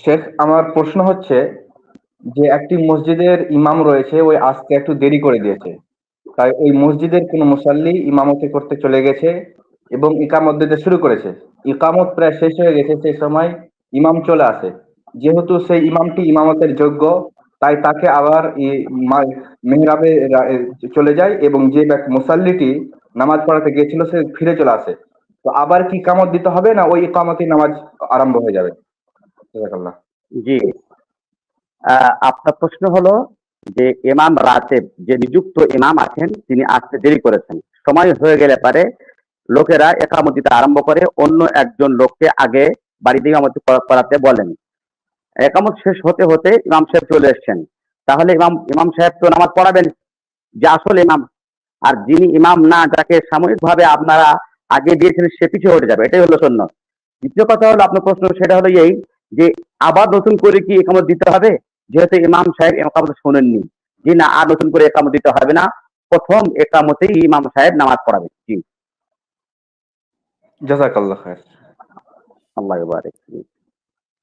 শেখ, আমার প্রশ্ন হচ্ছে যে একটি মসজিদের ইমাম রয়েছে, ওই আসতে একটু দেরি করে দিয়েছে। তাই ওই মসজিদের কোনো মুসাল্লি ইমামতি করতে চলে গেছে এবং ইকামত দিতে শুরু করেছে। ইকামত প্রায় শেষ হয়ে গেছে, সেই সময় ইমাম চলে আসে। যেহেতু সেই ইমামটি ইমামতের যোগ্য, তাই তাকে আবার মেহরাবে চলে যায় এবং যে মুসাল্লিটি নামাজ পড়াতে গিয়েছিল সে ফিরে চলে আসে। তো আবার কি ইকামত দিতে হবে, না ওই ইকামতেই নামাজ আরম্ভ হয়ে যাবে? জাযাকাল্লাহ। জি, আপনার প্রশ্ন হলো যে ইমাম রাতেব যে নিযুক্ত ইমাম আছেন তিনি আসতে দেরি করেছেন, সময় হয়ে গেলে পারে লোকেরা একামত দিতে আরম্ভ করে, অন্য একজন লোককে আগে বাড়িতে ইমামতি করাতে বলেন। একামত শেষ হতে হতে ইমাম সাহেব চলে এসেছেন, তাহলে ইমাম ইমাম সাহেব তো নামাজ পড়াবেন, যে আসল ইমাম। আর যিনি ইমাম না, যাকে সাময়িকভাবে আপনারা আগে দিয়েছেন, সে পিছিয়ে হটে যাবে, এটাই হলো সুন্নাত। দ্বিতীয় কথা হলো আপনার প্রশ্ন, সেটা হলো এই যে আবার নতুন করে কি একামত দিতে হবে, যেহেতু ইমাম সাহেব একামত শোনেননি। জি না, আর নতুন করে একামত দিতে হবে না, প্রথম একামতেই ইমাম সাহেব নামাজ পড়াবে। জি, জাযাকাল্লাহ খায়ের। আল্লাহ বারেক।